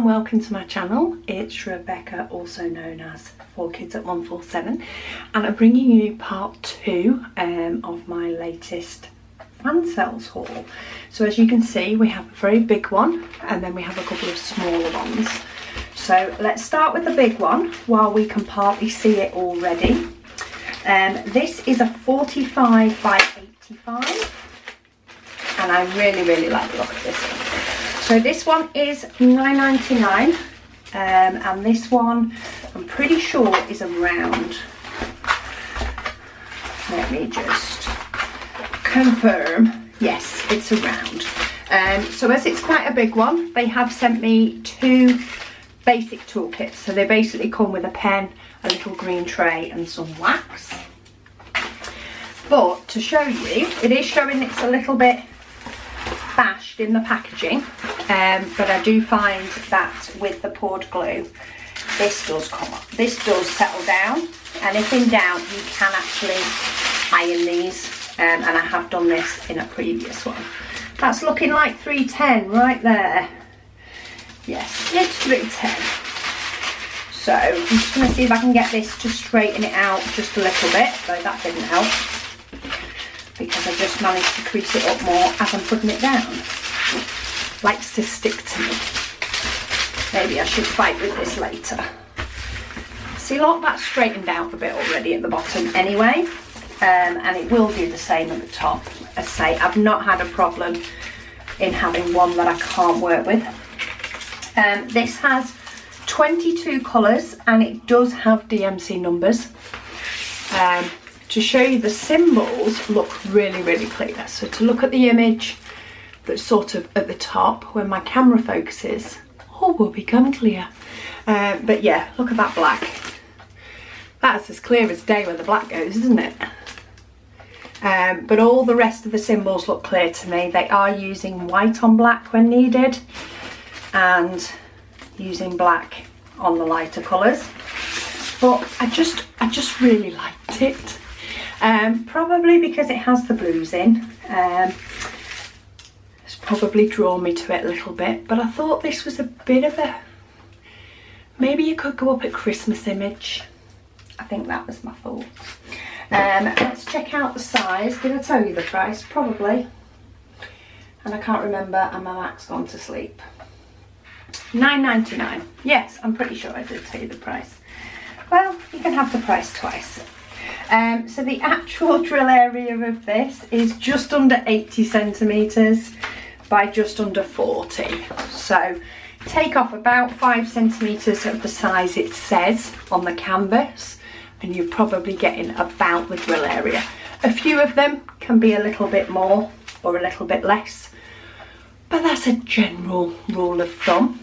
welcome to my channel. It's Rebecca, also known as 4Kids at 147, and I'm bringing you part 2 of my latest Fansells haul. So as you can see, we have a very big one and then we have a couple of smaller ones. So let's start with the big one while we can partly see it already. This is a 45 by 85 and I really like the look of this one. So this one is £9.99 and this one I'm pretty sure is a round. Let me just confirm. Yes, it's a round. So as it's quite a big one, they have sent me 2 basic toolkits. So they basically come with a pen, a little green tray and some wax. But to show you, it is showing it's a little bit bashed in the packaging, but I do find that with the poured glue this does come up, this does settle down, and if in doubt you can actually iron these, and I have done this in a previous one. That's looking like 310 right there. Yes, it's 310. So I'm just going to see if I can get this to straighten it out just a little bit, though that didn't help, because I just managed to crease it up more as I'm putting it down. Likes to stick to me. Maybe I should fight with this later. See, look, that's straightened out a bit already at the bottom anyway, and it will do the same at the top. As I say, I've not had a problem in having one that I can't work with. This has 22 colours and it does have DMC numbers. To show you, the symbols look really clear. So to look at the image that's sort of at the top, when my camera focuses, all will become clear. But yeah, look at that black. That's as clear as day where the black goes, isn't it? But all the rest of the symbols look clear to me. They are using white on black when needed and using black on the lighter colours. But I just really liked it. Probably because it has the blues in. It's probably drawn me to it a little bit, but I thought this was a bit of a, maybe it could go up at Christmas image. I think that was my thoughts. Let's check out the size. Did I tell you the price? Probably. And I can't remember, and my Mac's gone to sleep. £9.99. Yes, I'm pretty sure I did tell you the price. Well, you can have the price twice. So the actual drill area of this is just under 80 centimetres by just under 40. So take off about 5 centimetres of the size it says on the canvas and you're probably getting about the drill area. A few of them can be a little bit more or a little bit less, but that's a general rule of thumb.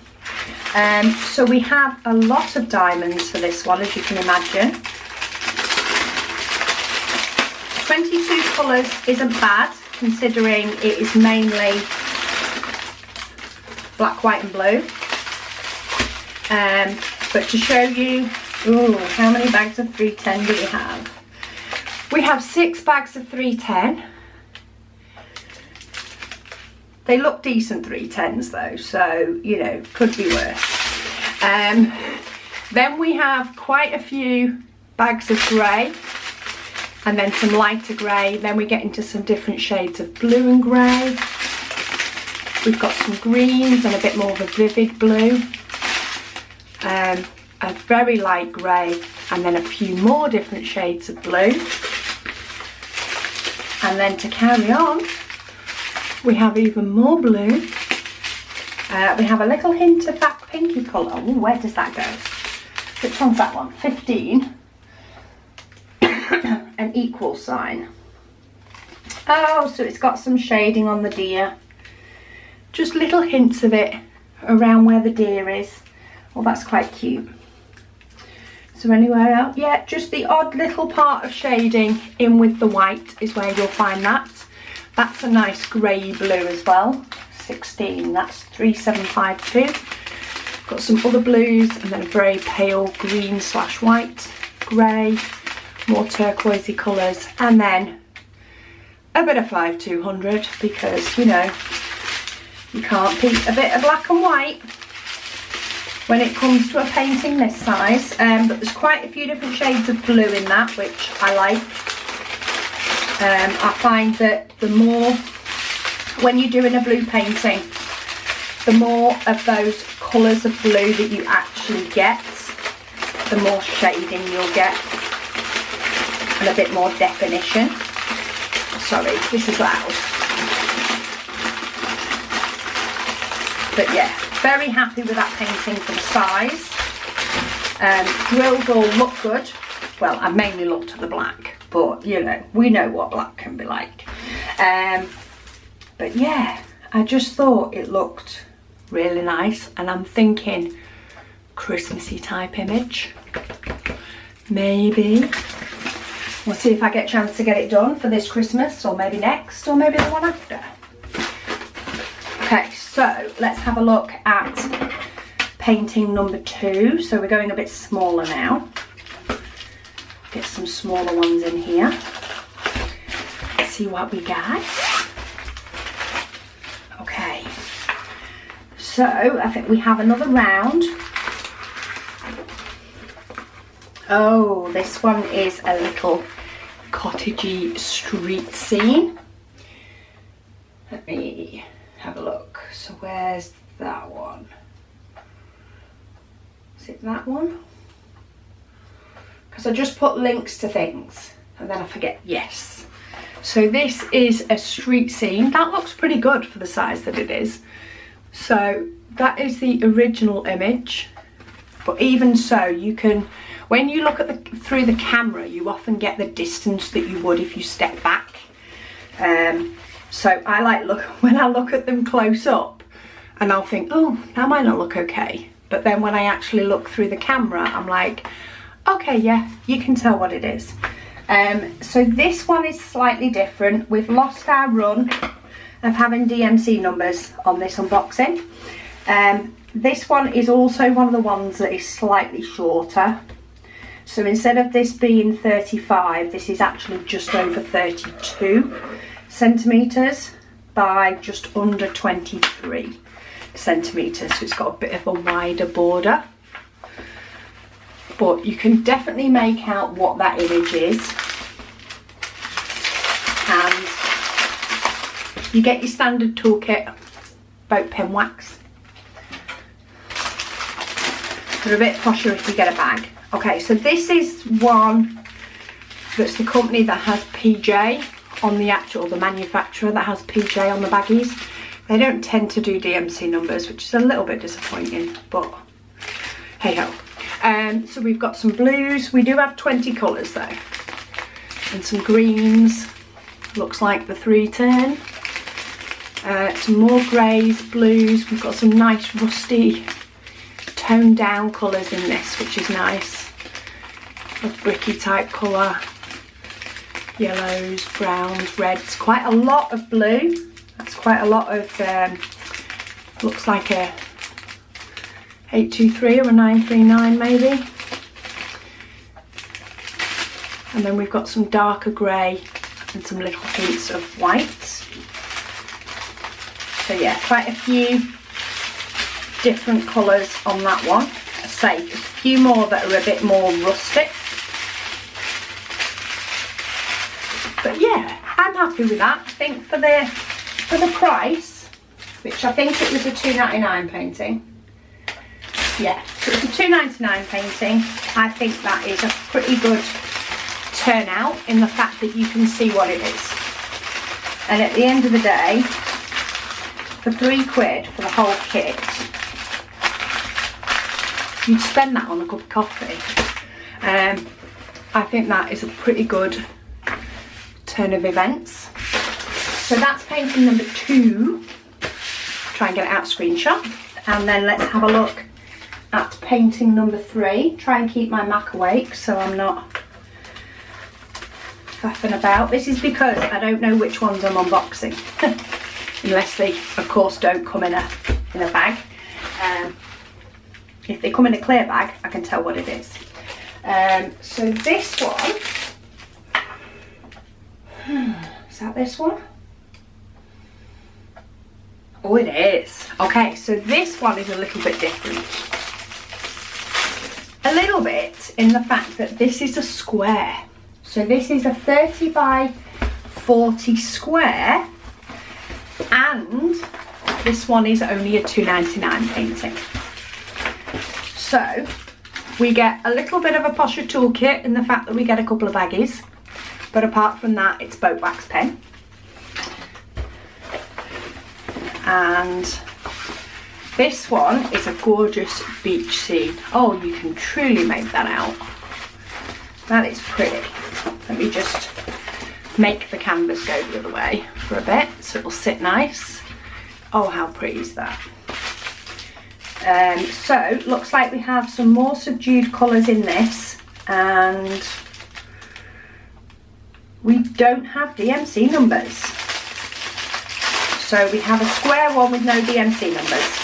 So we have a lot of diamonds for this one, as you can imagine. 22 colours isn't bad, considering it is mainly black, white and blue. But to show you, ooh, how many bags of 310 do we have? We have 6 bags of 310. They look decent 310s though, so, you know, could be worse. Then we have quite a few bags of grey, and then some lighter grey. Then we get into some different shades of blue and grey. We've got some greens and a bit more of a vivid blue. A very light grey, and then a few more different shades of blue. And then to carry on, we have even more blue. We have a little hint of that pinky colour. Oh, where does that go? Which one's that one? 15. An equal sign. Oh, so it's got some shading on the deer. Just little hints of it around where the deer is. Well, that's quite cute. So anywhere else? Yeah, just the odd little part of shading in with the white is where you'll find that. That's a nice grey blue as well. 16, that's 3752. Got some other blues and then a very pale green / white, grey, more turquoisey colours, and then a bit of 5200 because, you know, you can't beat a bit of black and white. when it comes to a painting this size, but there's quite a few different shades of blue in that, which I like. I find that the more, when you're doing a blue painting, the more of those colours of blue that you actually get, the more shading you'll get and a bit more definition. Sorry, this is loud. But yeah, very happy with that painting for the size. Drills all look good. Well, I mainly looked at the black, but you know, we know what black can be like. But yeah, I just thought it looked really nice, and I'm thinking Christmassy type image. Maybe. We'll see if I get a chance to get it done for this Christmas, or maybe next, or maybe the one after. Okay, so let's have a look at painting number 2. So we're going a bit smaller now. Get some smaller ones in here. Let's see what we got. Okay, so I think we have another round. Oh, this one is a little cottagey street scene. Let me have a look. So where's that one? Is it that one? Because I just put links to things and then I forget. Yes. So this is a street scene. That looks pretty good for the size that it is. So that is the original image. But even so, you can, when you look at through the camera, you often get the distance that you would if you step back. So I like when I look at them close up, and I'll think, oh, that might not look okay. But then when I actually look through the camera, I'm like, okay, yeah, you can tell what it is. So this one is slightly different. We've lost our run of having DMC numbers on this unboxing. This one is also one of the ones that is slightly shorter. So instead of this being 35, this is actually just over 32 centimetres by just under 23 centimetres. So it's got a bit of a wider border. But you can definitely make out what that image is. And you get your standard toolkit, boat pen wax. They're a bit posher if you get a bag. Okay, so this is one that's the company that has PJ on the actual, the manufacturer that has PJ on the baggies. They don't tend to do DMC numbers, which is a little bit disappointing, but hey ho. So we've got some blues. We do have 20 colours though, and some greens. Looks like the 310. Some more greys, blues. We've got some nice rusty toned down colours in this, which is nice. A bricky type colour. Yellows, browns, reds. Quite a lot of blue. That's quite a lot of, looks like a 823 or a 939 maybe. And then we've got some darker grey and some little hints of white. So yeah, quite a few different colours on that one. I say a few more that are a bit more rustic. But yeah, I'm happy with that. I think for the price, which I think it was a £2.99 painting. Yeah, so it's a £2.99 painting. I think that is a pretty good turnout in the fact that you can see what it is. And at the end of the day, for £3 for the whole kit, you'd spend that on a cup of coffee. I think that is a pretty good turn of events. So that's painting number 2. Try and get it out screenshot. And then let's have a look at painting number 3. Try and keep my Mac awake so I'm not faffing about. This is because I don't know which ones I'm unboxing. Unless they, of course, don't come in a bag. If they come in a clear bag, I can tell what it is. So this one, is that this one? Oh, it is. Okay, so this one is a little bit different. little bit in the fact that this is a square. So this is a 30 by 40 square, and this one is only a £2.99 painting. So we get a little bit of a posher toolkit in the fact that we get a couple of baggies, but apart from that it's boat wax pen. And this one is a gorgeous beach scene. Oh, you can truly make that out. That is pretty. Let me just make the canvas go the other way for a bit so it will sit nice. Oh, how pretty is that? So looks like we have some more subdued colours in this, and we don't have DMC numbers. So we have a square one with no DMC numbers.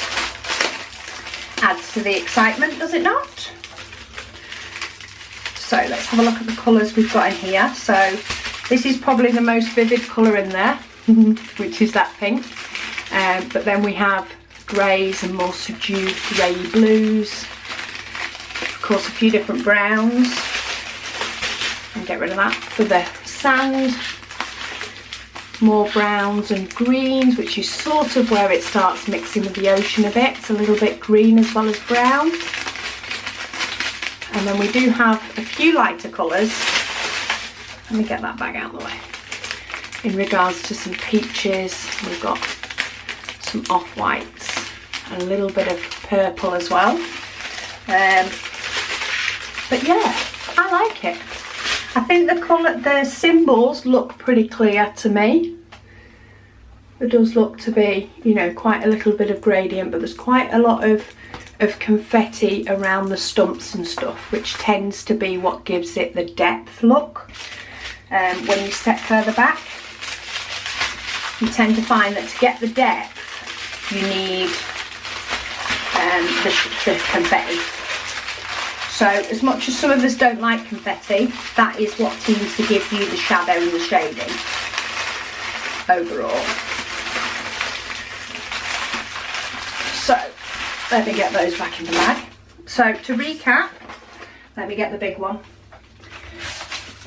Adds to the excitement, does it not? So let's have a look at the colours we've got in here. So this is probably the most vivid colour in there, which is that pink. But then we have greys and more subdued grey blues. Of course, a few different browns. And get rid of that for the sand. More browns and greens, which is sort of where it starts mixing with the ocean a bit. It's a little bit green as well as brown. And then we do have a few lighter colours. Let me get that bag out of the way. In regards to some peaches, we've got some off-whites, and a little bit of purple as well. But yeah, I like it. I think the symbols look pretty clear to me. It does look to be, you know, quite a little bit of gradient, but there's quite a lot of confetti around the stumps and stuff, which tends to be what gives it the depth look. When you step further back, you tend to find that to get the depth, you need the confetti. So as much as some of us don't like confetti, that is what seems to give you the shadow and the shading overall. So let me get those back in the bag. So to recap, let me get the big one.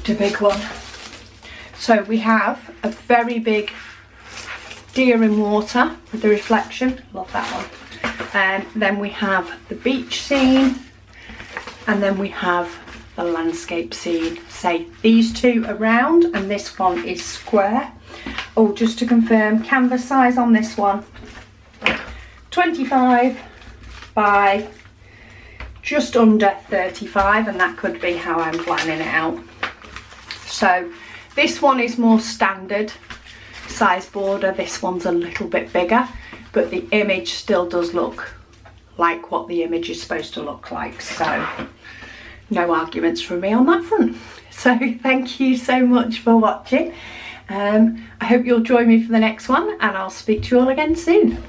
The big one. So we have a very big deer in water with the reflection. Love that one. Then we have the beach scene. And then we have the landscape scene. Say these two are round and this one is square. Oh, just to confirm, canvas size on this one, 25 by just under 35, and that could be how I'm planning it out. So this one is more standard size border, this one's a little bit bigger, but the image still does look like what the image is supposed to look like, so no arguments from me on that front. So thank you so much for watching. I hope you'll join me for the next one, and I'll speak to you all again soon.